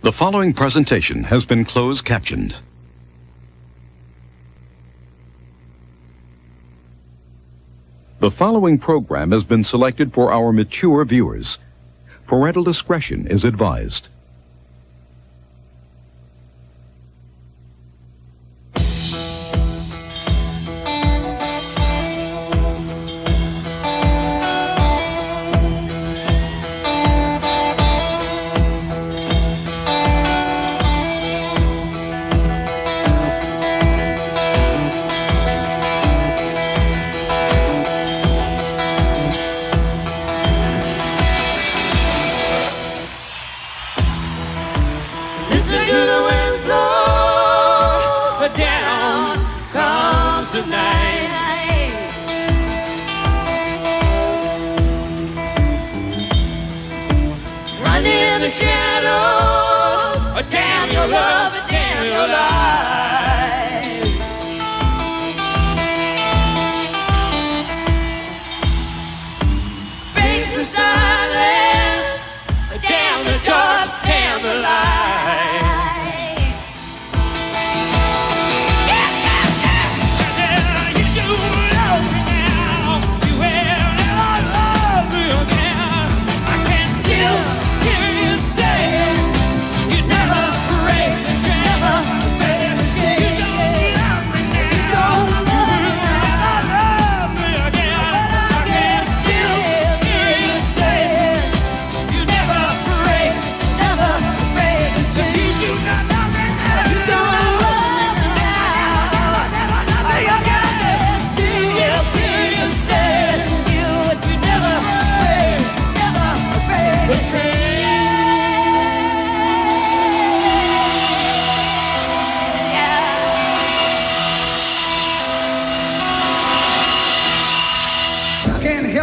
The following presentation has been closed captioned. The following program has been selected for our mature viewers. Parental discretion is advised.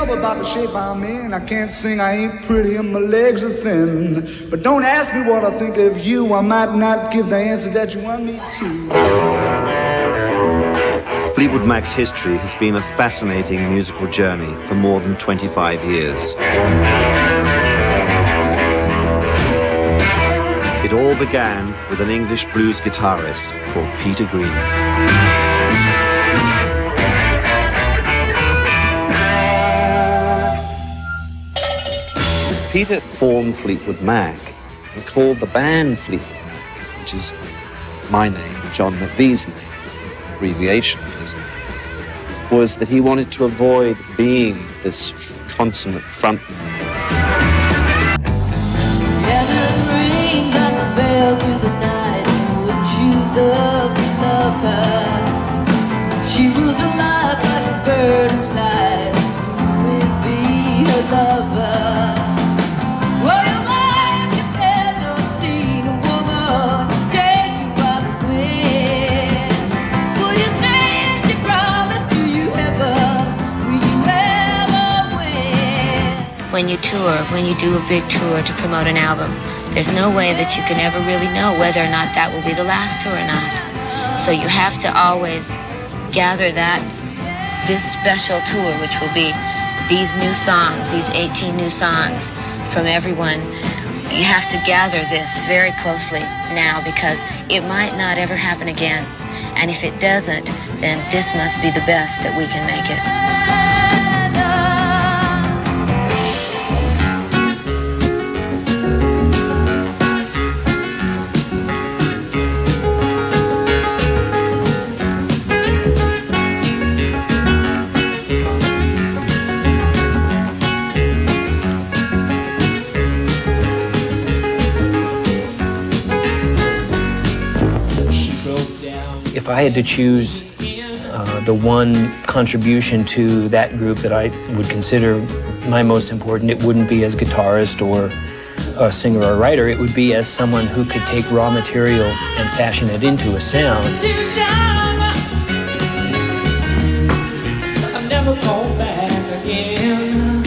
About the shape I'm in, I can't sing, I ain't pretty, and my legs are thin. But don't ask me what I think of you, I might not give the answer that you want me to. Fleetwood Mac's history has been a fascinating musical journey for more than 25 years. It all began with an English blues guitarist called Peter Green. Peter formed Fleetwood Mac and called the band Fleetwood Mac, which is my name, John McVie's name, abbreviation of his name, was that he wanted to avoid being this consummate frontman. And it rings like a bell through the night. Wouldn't you love to love her? She was alive like a bird and flies. Who would be her lover? When you tour, when you do a big tour to promote an album, there's no way that you can ever really know whether or not that will be the last tour or not. So you have to always gather this special tour, which will be these new songs, these 18 new songs from everyone. You have to gather this very closely now because it might not ever happen again. And if it doesn't, then this must be the best that we can make it. If I had to choose the one contribution to that group that I would consider my most important, it wouldn't be as guitarist or a singer or writer. It would be as someone who could take raw material and fashion it into a sound. I've never gone back again.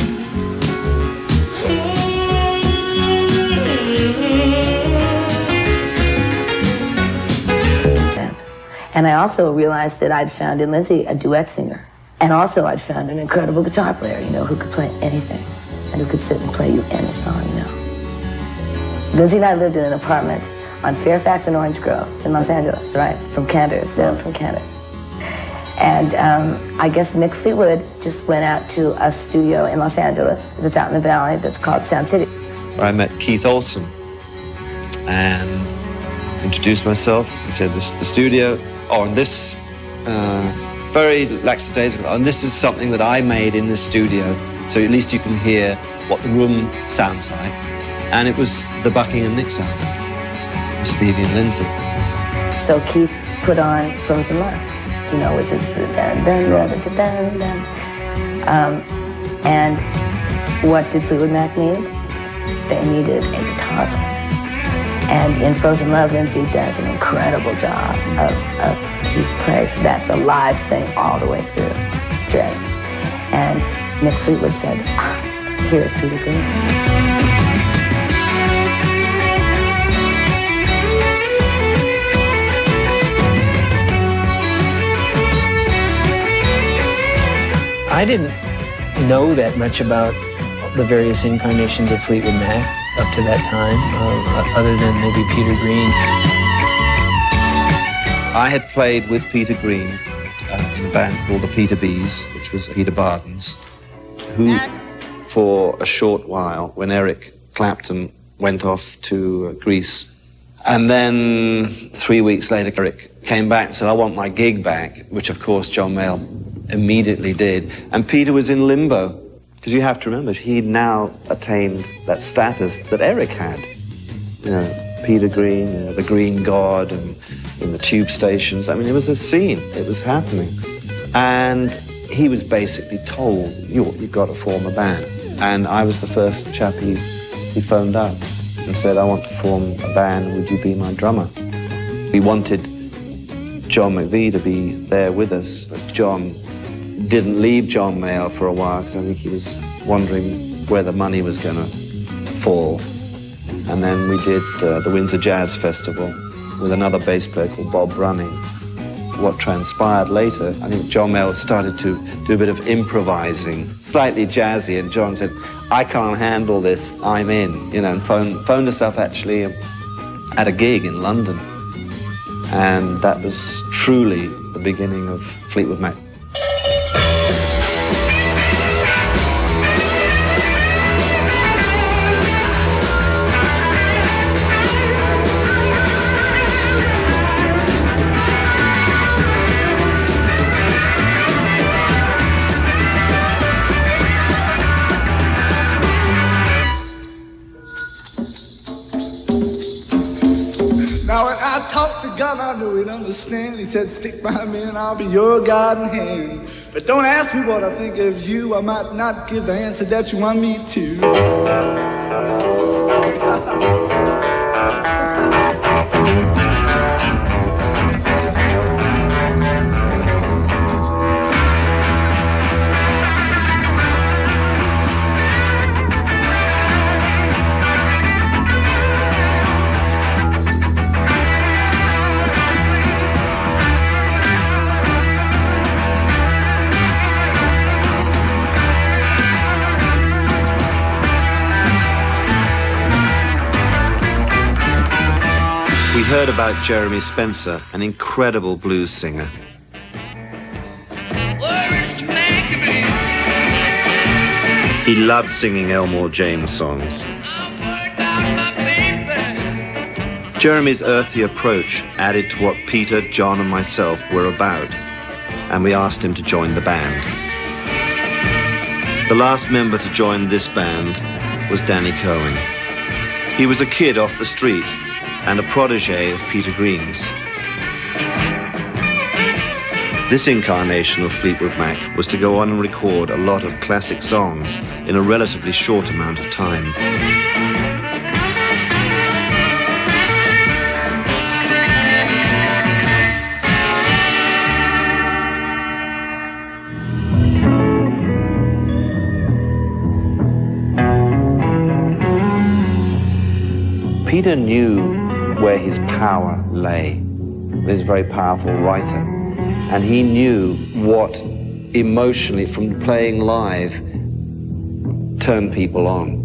And I also realized that I'd found in Lindsay a duet singer. And also I'd found an incredible guitar player, you know, who could play anything and who could sit and play you any song, you know. Lindsay and I lived in an apartment on Fairfax and Orange Grove. It's in Los Angeles, right? From Candors, they're from Candors. And I guess Mick Fleetwood just went out to a studio in Los Angeles that's out in the valley that's called Sound City. Where I met Keith Olsen and introduced myself. He said, "This is the studio." Oh, and this, very lackadaisical, and this is something that I made in this studio, so at least you can hear what the room sounds like. And it was the Buckingham Nicks album, with Stevie and Lindsay. So Keith put on Frozen Love, you know, which is the dun, dun, dun, dun, dun, dun. And what did Fleetwood Mac need? They needed a guitar player. And in Frozen Love, Lindsay does an incredible job of he plays, that's a live thing all the way through, straight. And Mick Fleetwood said, "Here's Peter Green." I didn't know that much about the various incarnations of Fleetwood Mac up to that time, other than maybe Peter Green. I had played with Peter Green in a band called the Peter Bees, which was Peter Barden's, who, for a short while, when Eric Clapton went off to Greece, and then 3 weeks later, Eric came back and said, "I want my gig back," which of course John Mayall immediately did. And Peter was in limbo, because you have to remember, he'd now attained that status that Eric had. You know, Peter Green, you know, the Green God, and in the tube stations. I mean, it was a scene. It was happening. And he was basically told, you've got to form a band. And I was the first chap he phoned up and said, "I want to form a band. Would you be my drummer?" We wanted John McVie to be there with us, but John didn't leave John Mayall for a while because I think he was wondering where the money was going to fall. And then we did the Windsor Jazz Festival with another bass player called Bob Brunning. What transpired later, I think John Mayall started to do a bit of improvising, slightly jazzy, and John said, "I can't handle this, I'm in," you know, and phoned us up actually at a gig in London. And that was truly the beginning of Fleetwood Mac. Now when I talk to God, I know he'd understand. He said, "Stick by me and I'll be your guiding hand. But don't ask me what I think of you. I might not give the answer that you want me to." We heard about Jeremy Spencer, an incredible blues singer. He loved singing Elmore James songs. Jeremy's earthy approach added to what Peter, John and myself were about, and we asked him to join the band. The last member to join this band was Danny Cohen. He was a kid off the street and a protege of Peter Green's. This incarnation of Fleetwood Mac was to go on and record a lot of classic songs in a relatively short amount of time. Peter knew where his power lay. He's a very powerful writer. And he knew what emotionally, from playing live, turned people on.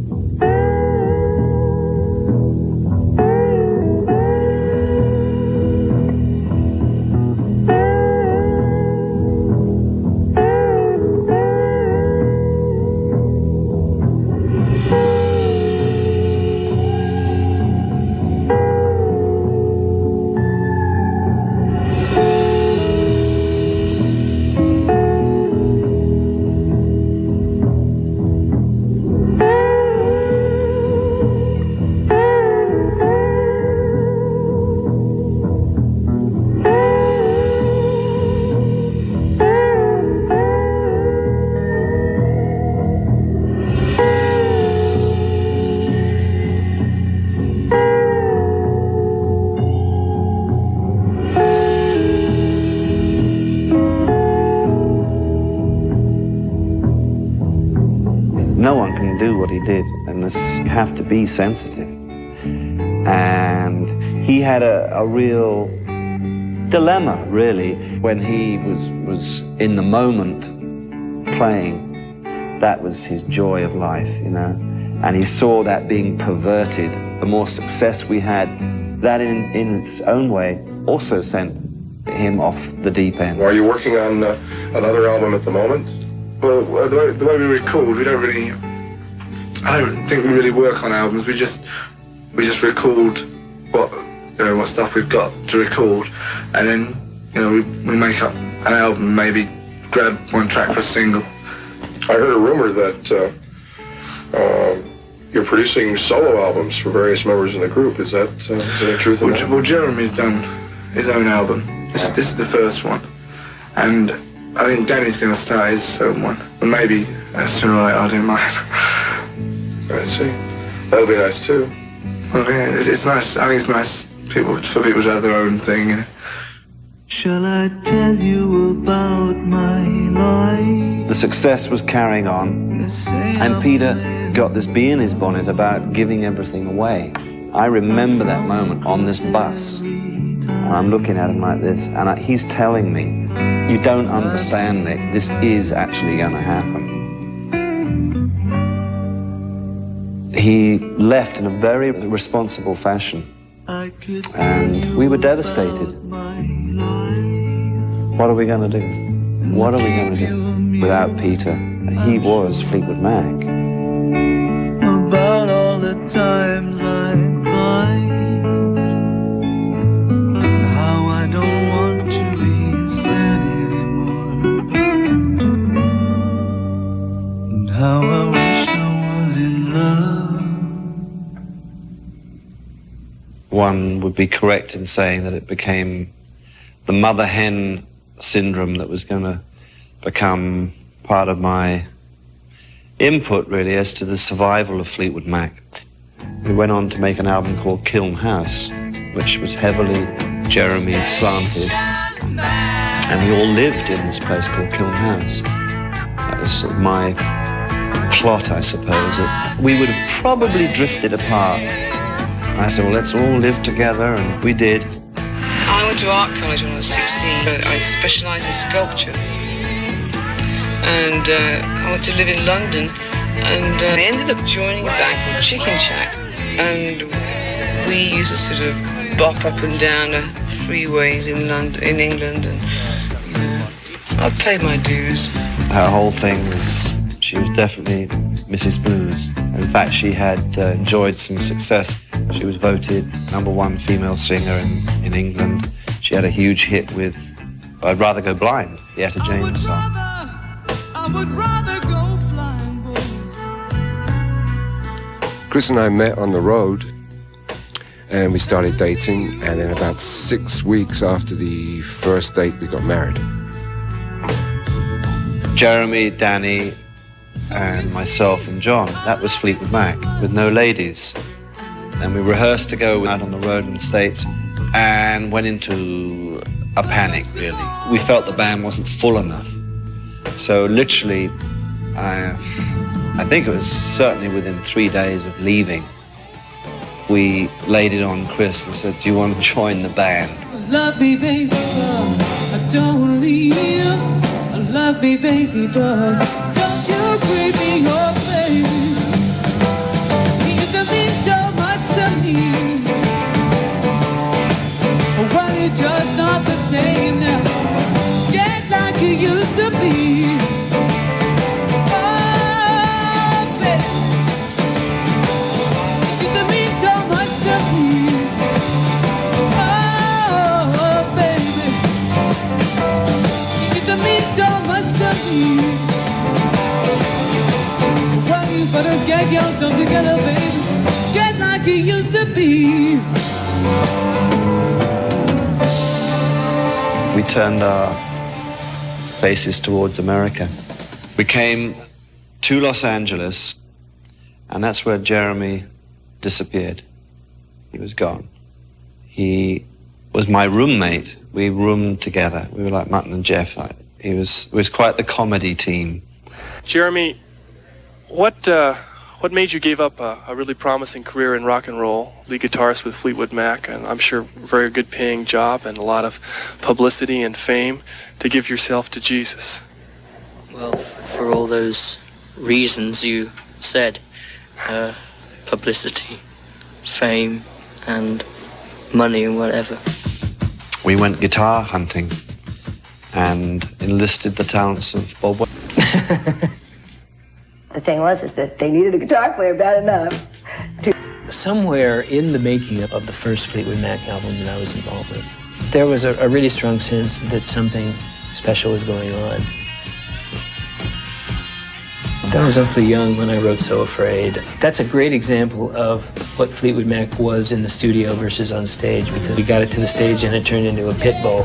what he did, and you have to be sensitive. And he had a real dilemma, really, when he was in the moment playing. That was his joy of life, you know. And he saw that being perverted. The more success we had, that in its own way also sent him off the deep end. Are you working on another album at the moment? Well, the way we record, I don't think we really work on albums. We just record what stuff we've got to record, and then we make up an album, maybe grab one track for a single. I heard a rumor that you're producing solo albums for various members in the group. Is that truth? Well, Jeremy's done his own album. This is the first one, and I think Danny's going to start his own one, and maybe sooner or later I'll do mine. I see. That'll be nice too. Well, yeah, it's nice. I think it's nice for people to have their own thing, you know. Shall I tell you about my life? The success was carrying on, and Peter got this bee in his bonnet about giving everything away. I remember that moment on this bus, and I'm looking at him like this, and he's telling me, you don't understand, Nick, this is actually going to happen. He left in a very responsible fashion, and we were devastated. What are we going to do? What are we going to do without Peter? He was Fleetwood Mac. About all the times I cried, how I don't want to be sad anymore, and how I wish I was in love. One would be correct in saying that it became the mother hen syndrome that was going to become part of my input, really, as to the survival of Fleetwood Mac. We went on to make an album called Kiln House, which was heavily Jeremy slanted, and we all lived in this place called Kiln House. That was sort of my plot, I suppose. We would have probably drifted apart. And I said, well, let's all live together, and we did. I went to art college when I was 16. I specialised in sculpture. And I went to live in London, and I ended up joining a band called Chicken Shack. And we used to sort of bop up and down the freeways in England, and I paid my dues. Her whole thing was, she was definitely Mrs. Blues. In fact, she had enjoyed some success. She was voted #1 female singer in England. She had a huge hit with I'd Rather Go Blind, the Etta James song. I would rather go blind, boy. Chris and I met on the road, and we started dating, and then about 6 weeks after the first date, we got married. Jeremy, Danny, and myself and John, that was Fleetwood Mac, with no ladies. And we rehearsed to go out on the road in the States, and went into a panic, really. We felt the band wasn't full enough. So literally, I think it was certainly within 3 days of leaving, we laid it on Chris and said, do you want to join the band? Love me, baby, but I don't leave you. Love me, baby, but don't you break me up, baby. You used to mean so much to me. Well, you're just not the same now. Get like you used to be. Oh, baby. You used to mean so much to me. Oh, baby. You used to mean so much to me. Well, you better get yourself together, baby. Get like you used to be. We turned our faces towards America. We came to Los Angeles, and that's where Jeremy disappeared. He was gone. He was my roommate. We roomed together. We were like Mutton and Jeff. It was quite the comedy team. Jeremy, what what made you give up a really promising career in rock and roll, lead guitarist with Fleetwood Mac, and I'm sure very good paying job and a lot of publicity and fame, to give yourself to Jesus? Well, for all those reasons you said, publicity, fame, and money and whatever. We went guitar hunting and enlisted the talents of Bob. The thing was is that they needed a guitar player bad enough to... Somewhere in the making of the first Fleetwood Mac album that I was involved with, there was a really strong sense that something special was going on. I was awfully young when I wrote So Afraid. That's a great example of what Fleetwood Mac was in the studio versus on stage, because we got it to the stage and it turned into a pit bull.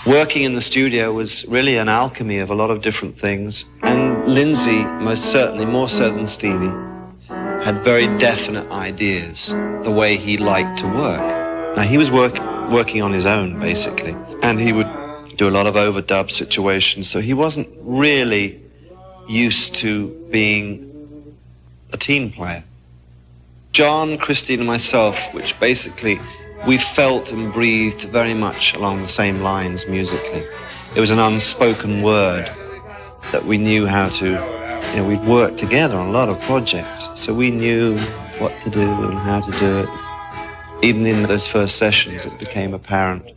Working in the studio was really an alchemy of a lot of different things. And Lindsay, most certainly, more so than Stevie, had very definite ideas, the way he liked to work. Now, he was working on his own, basically, and he would do a lot of overdub situations, so he wasn't really used to being a team player. John, Christine, and myself, which basically we felt and breathed very much along the same lines musically. It was an unspoken word that we knew how to, we'd worked together on a lot of projects, so we knew what to do and how to do it. Even in those first sessions, it became apparent.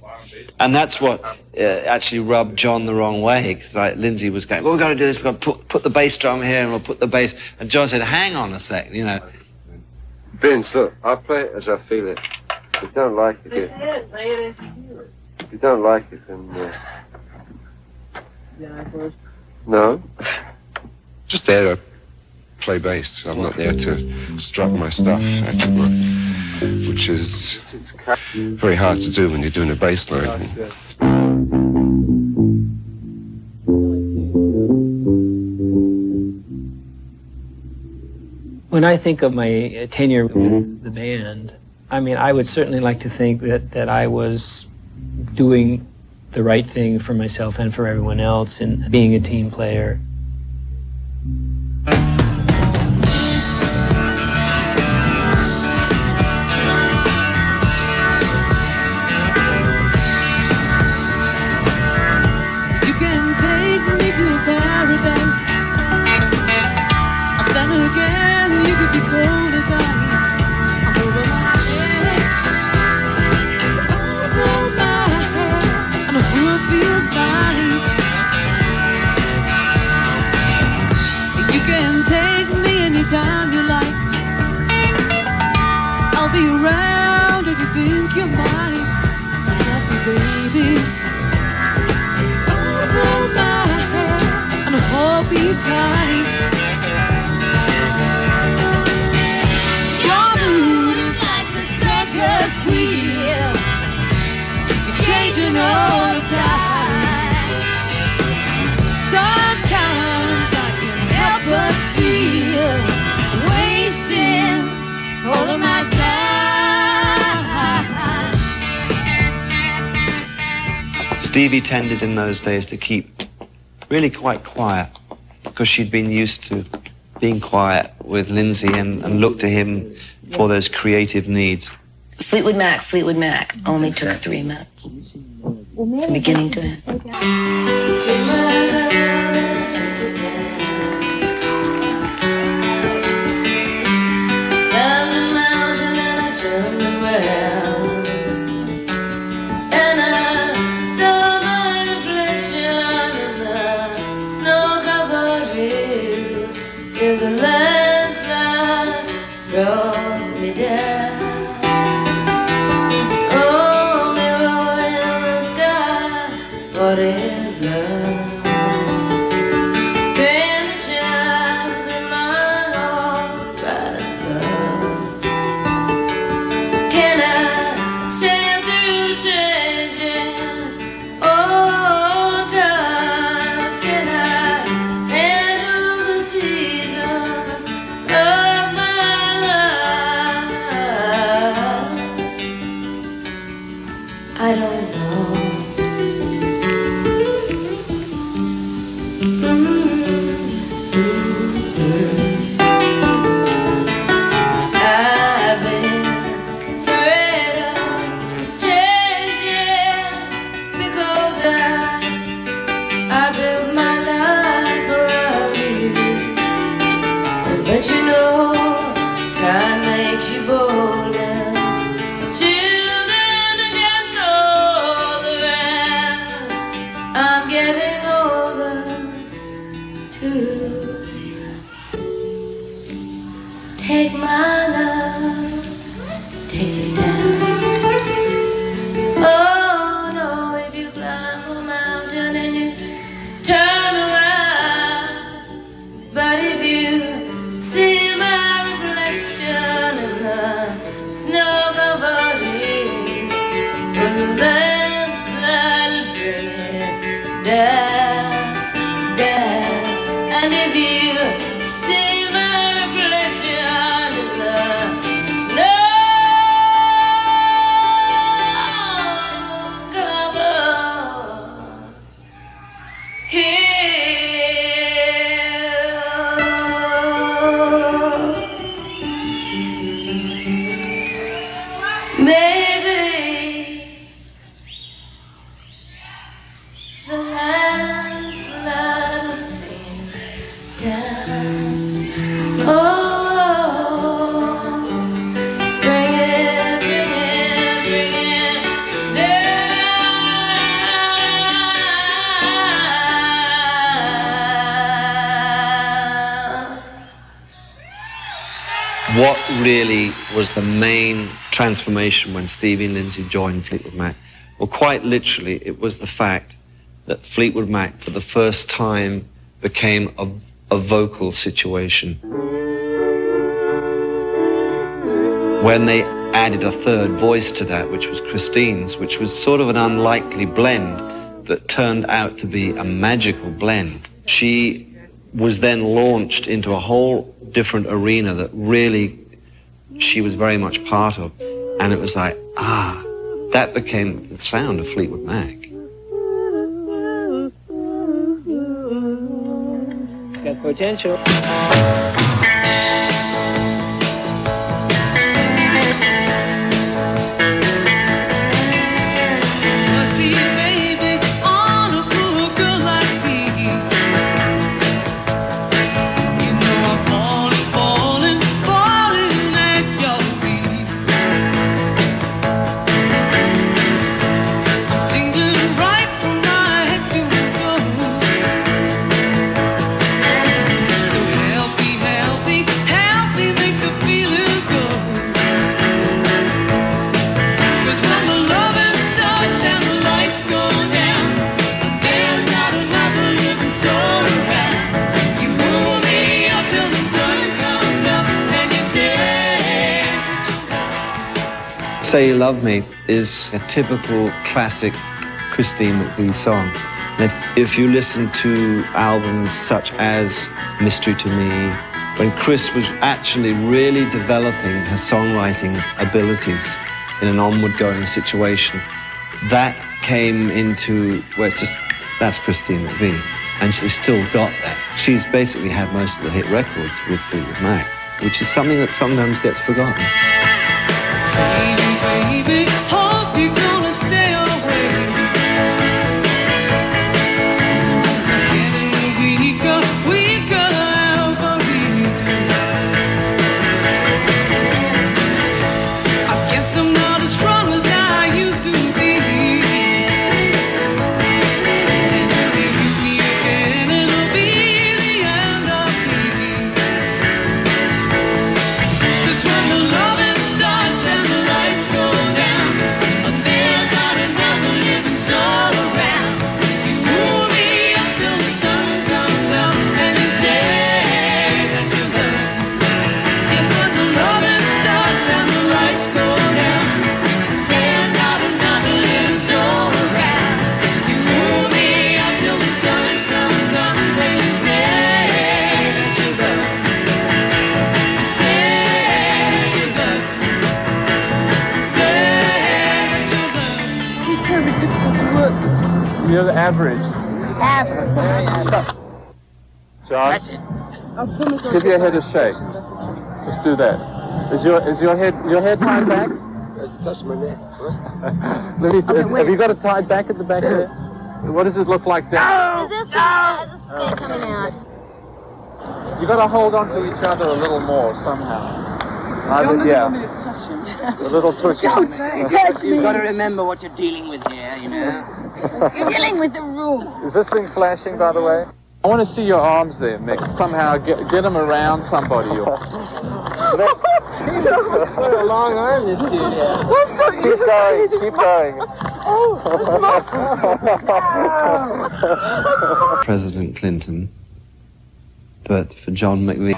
And that's what actually rubbed John the wrong way, because Lindsay was going, well, we've got to do this, we've got to put the bass drum here, and we'll put the bass. And John said, hang on a sec, Vince, look, I'll play it as I feel it. If you don't like it, if you don't like it, then... No. Just there to play bass. I'm not there to strut my stuff, as it were, which is very hard to do when you're doing a bass line. When I think of my tenure with the band, I mean, I would certainly like to think that I was doing the right thing for myself and for everyone else in being a team player. You can take me to paradise. Then again, you could be cold as ice. I'm over my head, over my head, and the world feels nice. You can take me anytime you like. I'll be around if you think you might. I love you, baby. Over my head, and hold me tight. Changing all the time. Sometimes I can't help but feel wasting all of my time. Stevie tended in those days to keep really quite quiet because she'd been used to being quiet with Lindsay and looked to him for those creative needs. Fleetwood Mac only took 3 minutes from beginning to end. The landslide brought me down. Oh, mirror in the sky, what is love? Can the child in my heart rise above? Can I sail through changing old times? Can I handle the seasons of my life? I don't know. I've been afraid of changing because I built my life around you. But you know, time makes you bolder. Children are getting older, and I'm getting older too. Take my love, take it down. Oh no, if you climb a mountain and you turn around, but if you see my reflection in the snow-covered hills, when the landslide bring it down, down, and if you see my reflection in the snow-covered hills, maybe the landslide will bring down. Oh, bring it, bring it, bring it down. What really was the main transformation when Stevie and Lindsay joined Fleetwood Mac? Well, quite literally, it was the fact that Fleetwood Mac, for the first time, became a vocal situation. When they added a third voice to that, which was Christine's, which was sort of an unlikely blend, that turned out to be a magical blend. She was then launched into a whole different arena that really she was very much part of. And it was like, that became the sound of Fleetwood Mac. It's got potential. Say You Love Me is a typical classic Christine McVie song. And if you listen to albums such as Mystery to Me, when Chris was actually really developing her songwriting abilities in an onward-going situation, that came into where it's just, that's Christine McVie. And she's still got that. She's basically had most of the hit records with Fleetwood Mac, which is something that sometimes gets forgotten. Baby, hope you're gonna stay away. I'm getting weaker, weaker every day. I guess I'm not as strong as I used to be. And if you use me again, it'll be the end of me. 'Cause when the loving starts and the lights go down, and there's not another living soul around, you move me until the sun comes out, and you say that you love. Yes, when the loving starts and the lights go down, there's not another living soul around, you move me until the sun comes up, and you say that you love. Say that you love. Say that you love. You're the average. Average. John, That's it. give your head a shake. Just do that. Is your head tied back? That's my neck. Have you got it tied back at the back there? What does it look like down? Is this coming out? You got to hold on to each other a little more somehow. Yeah. A little pushing. You've got to remember what you're dealing with here, you know. You're dealing with the room. Is this thing flashing, by the way? I want to see your arms there, Mick. Somehow get them around somebody. He's got a long arm, this dude. Yeah. Keep going. Keep going. President Clinton, but for John McVie.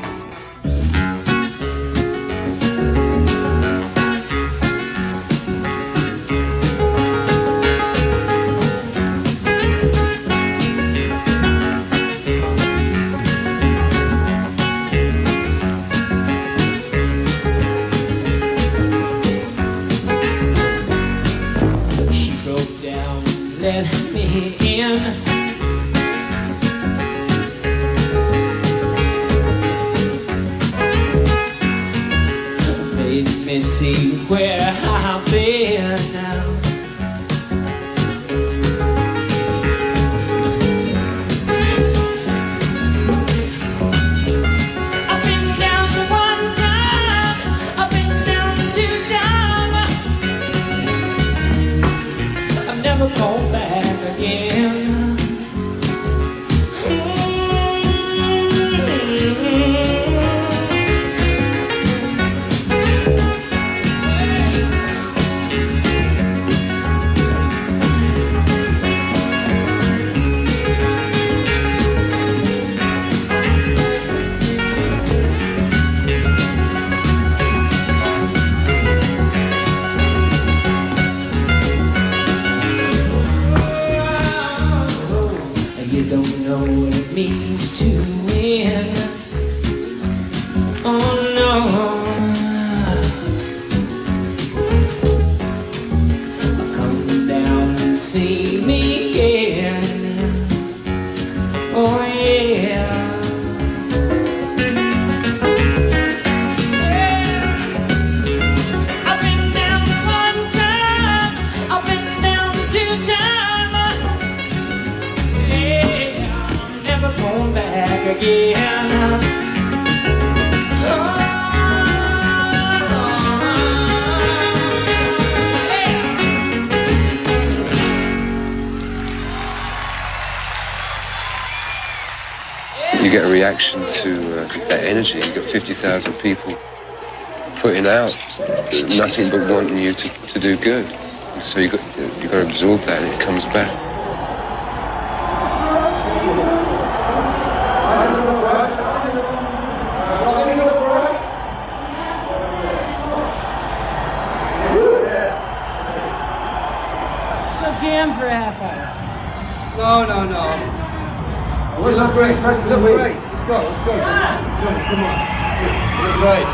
She broke down, let me in. Made me see where I've been now. I've been down one time, I've been down two times. I've never gone back again. know what it means to win. Oh no. Come down and see me again. Oh yeah. I've been down one time, I've been down two times. Yeah, I'm never going back again. You get a reaction to that energy. You got 50,000 people putting out nothing but wanting you to do good. And so you got to absorb that, and it comes back. Let's jam for a half hour. No. We'll look great. First look great. Let's go. Come on. Look right.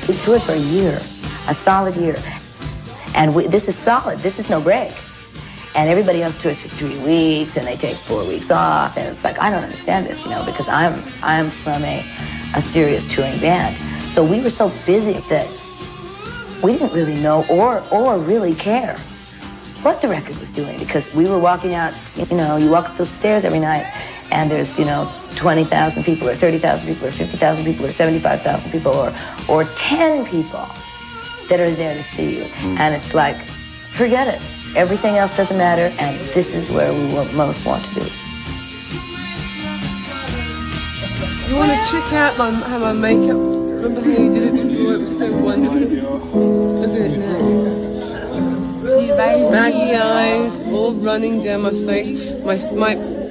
We toured for a year, a solid year. And this is solid, this is no break. And everybody else tours for 3 weeks and they take 4 weeks off. And it's like, I don't understand this, because I'm from a serious touring band. So we were so busy that we didn't really know or really care what the record was doing, because we were walking out, you walk up those stairs every night and there's, 20,000 people or 30,000 people or 50,000 people or 75,000 people or 10 people that are there to see you. And it's like, forget it. Everything else doesn't matter, and this is where we most want to be. You want to check out how my makeup, remember how you did it before? It was so wonderful. Look at it now. Baggy eyes, all running down my face. My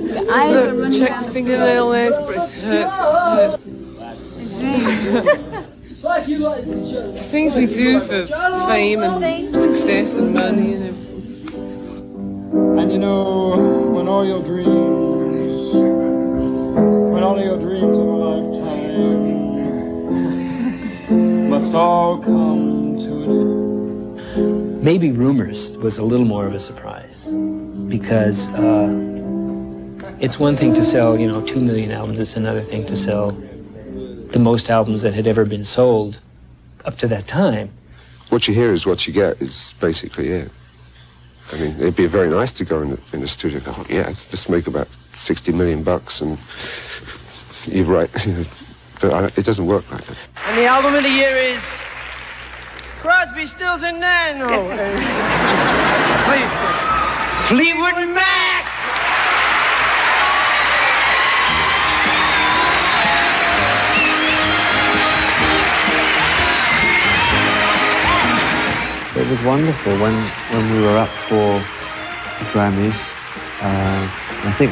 the eyes are running check the fingernail layers, but it hurts. The things we do for fame and success and money and everything. And when all your dreams of a lifetime must all come to an end. Maybe Rumors was a little more of a surprise, because It's one thing to sell, 2 million albums. It's another thing to sell the most albums that had ever been sold up to that time. What you hear is what you get, is basically it. I mean, it'd be very nice to go in the studio and go, oh, yeah, let's make about $60 million and you're right. But it doesn't work like that. And the album of the year is Crosby, Stills and Nash. No. Please. Fleetwood Mac. It was wonderful when we were up for the Grammys. I think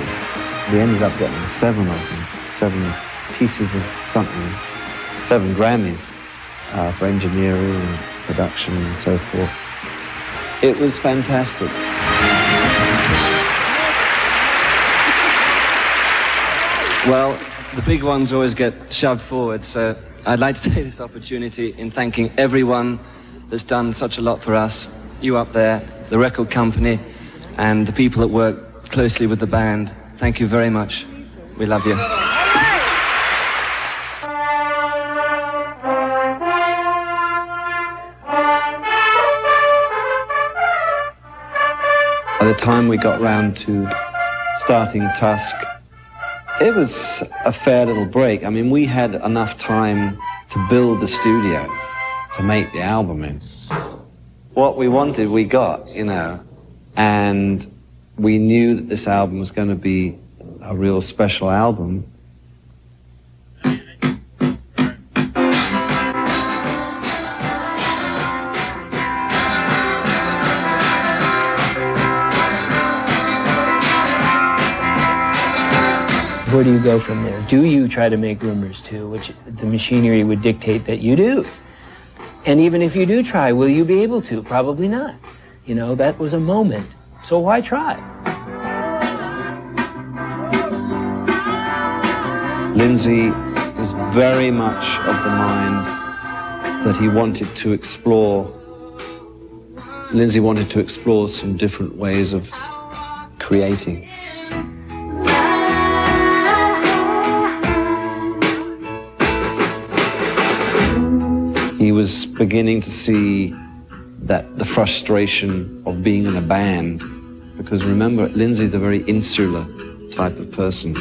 we ended up getting 7 of them, 7 pieces of something, 7 Grammys for engineering and production and so forth. It was fantastic. Well, the big ones always get shoved forward, so I'd like to take this opportunity in thanking everyone that's done such a lot for us. You up there, the record company, and the people that work closely with the band. Thank you very much. We love you. By the time we got round to starting Tusk, it was a fair little break. I mean, we had enough time to build the studio, to make the album in. What we wanted, we got, and we knew that this album was going to be a real special album. Where do you go from there? Do you try to make rumors too, which the machinery would dictate that you do? And even if you do try, will you be able to? Probably not. That was a moment. So why try? Lindsay was very much of the mind that he wanted to explore. Lindsay wanted to explore some different ways of creating. He was beginning to see that the frustration of being in a band, because remember, Lindsay's a very insular type of person.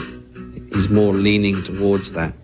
He's more leaning towards that.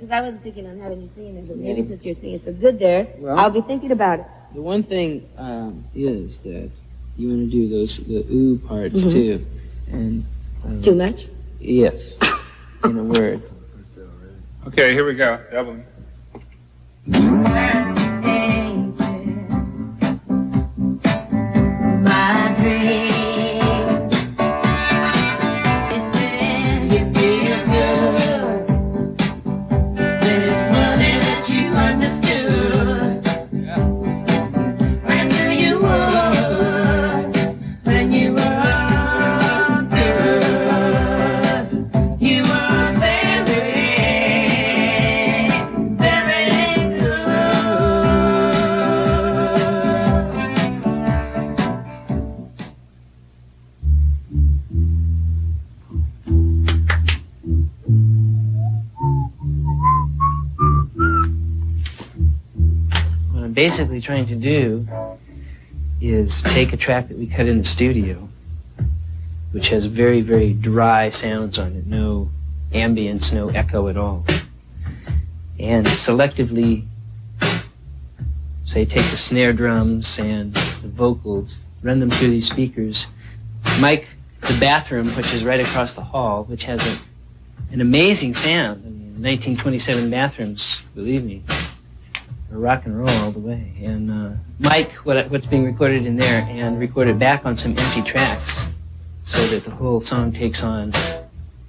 I wasn't thinking on having you singing it, but maybe since you're singing so good there, well, I'll be thinking about it. The one thing is that you want to do the ooh parts too, and it's too much. Yes, in a word. Okay, here we go. Evelyn. My dream. Basically trying to do is take a track that we cut in the studio which has very, very dry sounds on it, no ambience, no echo at all. And selectively, say, take the snare drums and the vocals, run them through these speakers, mic the bathroom, which is right across the hall, which has an amazing sound. I mean, 1927 bathrooms, believe me, are rock and roll all the way. And mic what's being recorded in there and record it back on some empty tracks so that the whole song takes on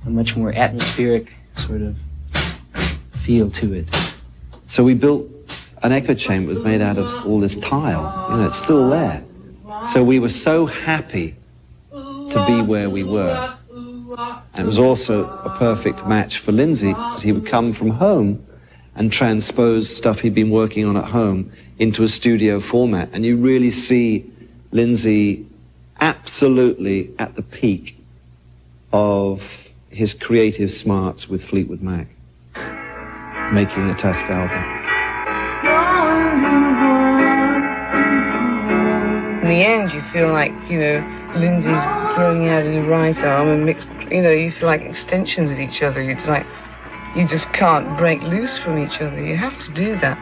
a much more atmospheric sort of feel to it. So we built an echo chamber that was made out of all this tile. You know, it's still there. So we were so happy to be where we were. And it was also a perfect match for Lindsay, because he would come from home and transpose stuff he'd been working on at home into a studio format. And you really see Lindsay absolutely at the peak of his creative smarts with Fleetwood Mac, making the Tusk album. In the end, you feel like, you know, Lindsay's growing out of your right arm and mixed, you know, you feel like extensions of each other. It's like you just can't break loose from each other. You have to do that.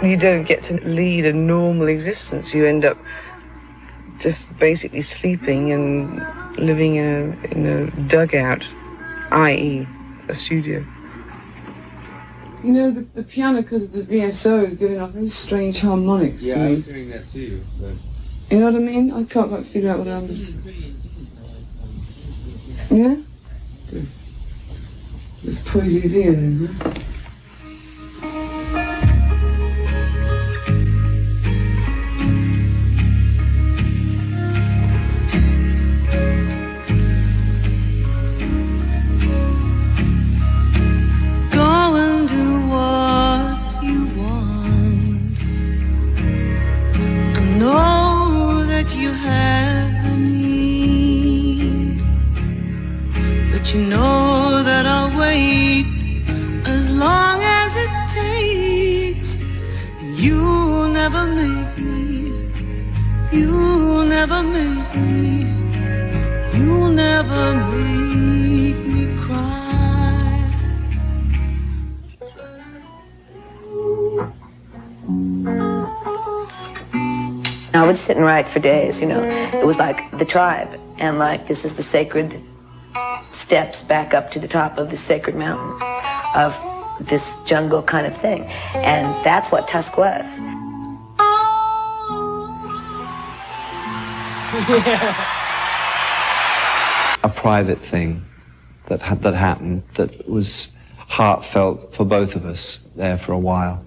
You don't get to lead a normal existence. You end up just basically sleeping and living in a dugout, i.e. a studio. You know, the piano, because of the VSO, is giving off very strange harmonics. Yeah, I was hearing that too. But... You know what I mean? I can't quite figure out what I'm just... Yeah? Good. It's poesy there then, huh? You know that I'll wait as long as it takes. You'll never make me, you'll never make me, you'll never make me cry. I would sit and write for days, you know. It was like the tribe, and like this is the sacred steps back up to the top of this sacred mountain of this jungle kind of thing. And that's what Tusk was. A private thing that happened that was heartfelt for both of us there for a while.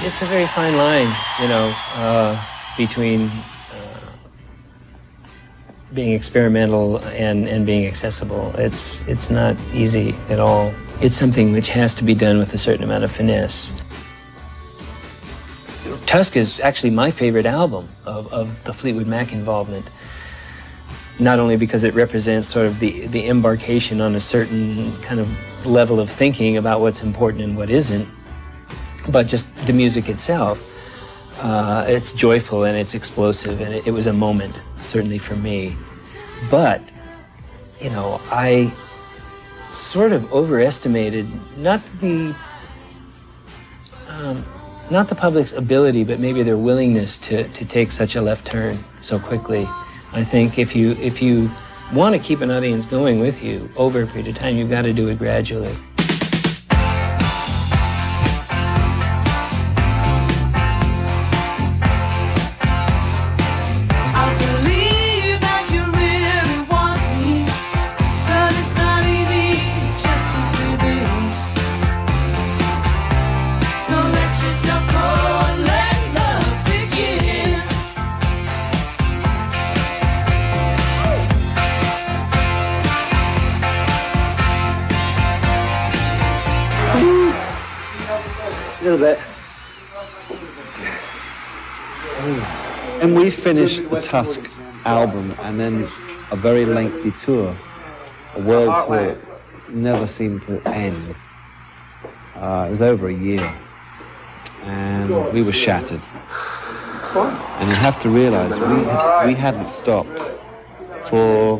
it's a very fine line, you know, between being experimental and being accessible. It's not easy at all. It's something which has to be done with a certain amount of finesse. Tusk is actually my favorite album of the Fleetwood Mac involvement. Not only because it represents sort of the embarkation on a certain kind of level of thinking about what's important and what isn't, but just the music itself. It's joyful and it's explosive, and it was a moment, certainly for me. But, you know, I sort of overestimated not the public's ability, but maybe their willingness to take such a left turn so quickly. I think if you want to keep an audience going with you over a period of time, you've got to do it gradually. And we finished the Tusk album and then a very lengthy tour, a world tour, never seemed to end. It was over a year, and we were shattered. And you have to realize we hadn't stopped for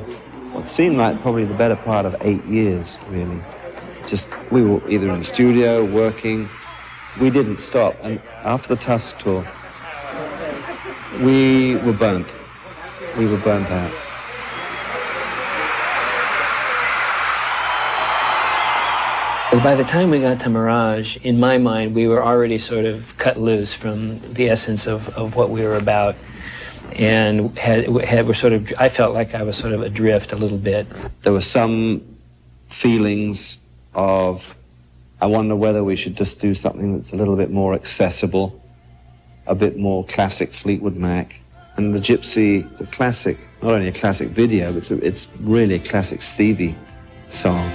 what seemed like probably the better part of 8 years, really. Just, we were either in the studio, working. We didn't stop. And after the Tusk tour, we were burnt. We were burnt out. By the time we got to Mirage, in my mind, we were already sort of cut loose from the essence of what we were about, and were sort of. I felt like I was sort of adrift a little bit. There were some feelings of, I wonder whether we should just do something that's a little bit more accessible, a bit more classic Fleetwood Mac. And the Gypsy, the classic, not only a classic video, but it's really a classic Stevie song.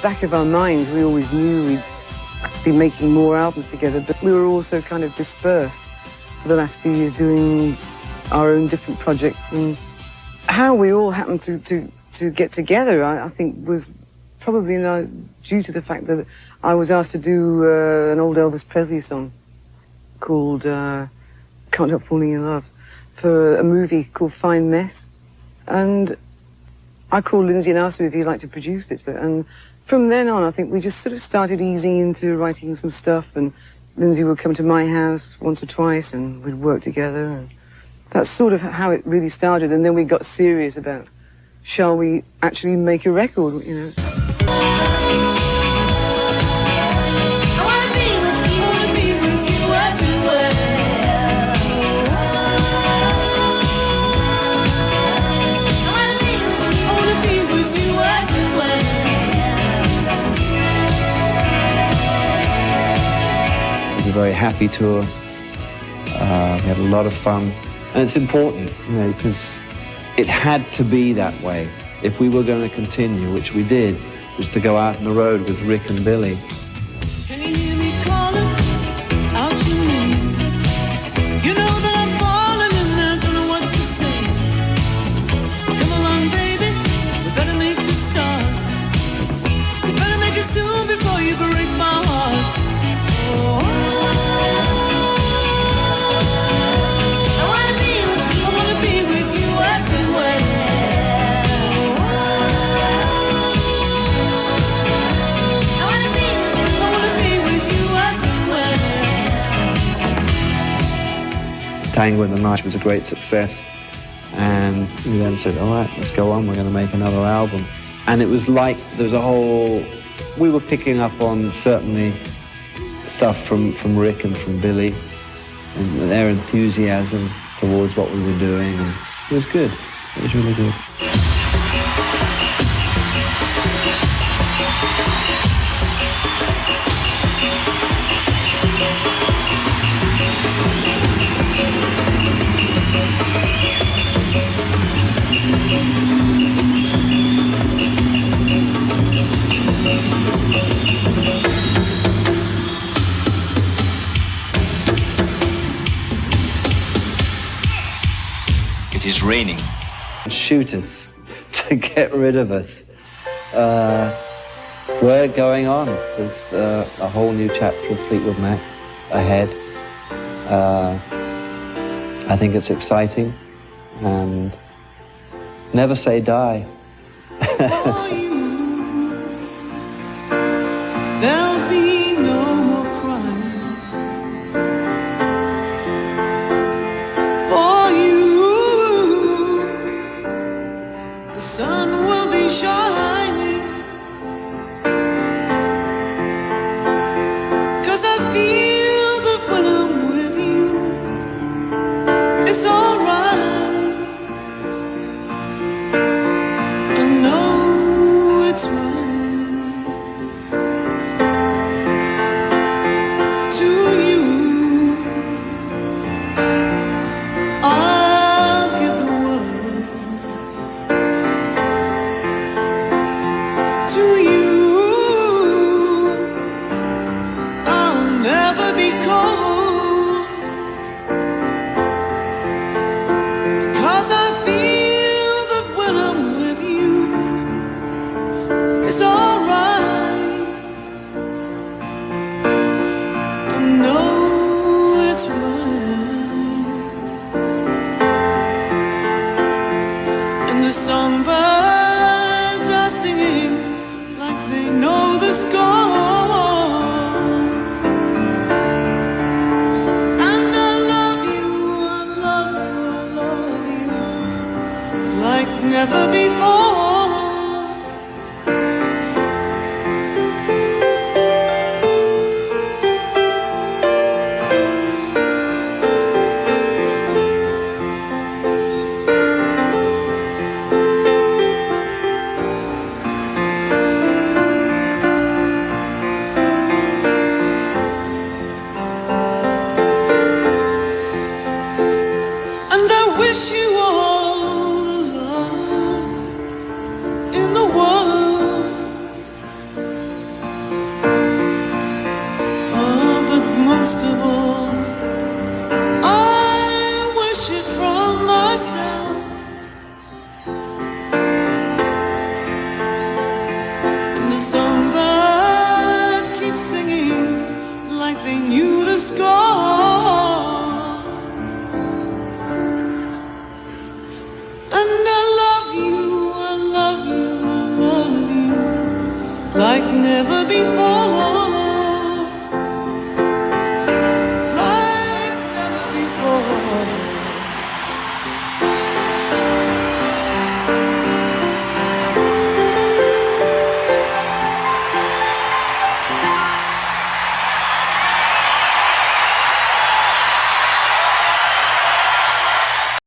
back of our minds, we always knew we'd be making more albums together, but we were also kind of dispersed for the last few years doing our own different projects. And how we all happened to get together, I think, was probably due to the fact that I was asked to do an old Elvis Presley song called Can't Help Falling in Love for a movie called Fine Mess. And I called Lindsay and asked her if he'd like to produce it. And from then on, I think we just sort of started easing into writing some stuff, and Lindsay would come to my house once or twice and we'd work together. And that's sort of how it really started. And then we got serious about, shall we actually make a record, you know? A very happy tour. We had a lot of fun, and it's important, you know, because it had to be that way. If we were going to continue, which we did, was to go out on the road with Rick and Billy. Can you hear me calling out your name? You know that I'm falling and I don't know what to say. Come along, baby, we better make this start. We better make it soon before you break my heart. Oh. Tango in the Night was a great success, and we then said, all right, let's go on, we're going to make another album. And it was like there was a whole, we were picking up on certainly stuff from Rick and from Billy, and their enthusiasm towards what we were doing, and it was good. It was really good. It is raining. Shoot us to get rid of us. We're going on. There's a whole new chapter of Fleetwood Mac ahead. I think it's exciting, and never say die. There'll be no more crying for you. The sun will be shining, 'cause I feel that when I'm with you, it's alright. I know something you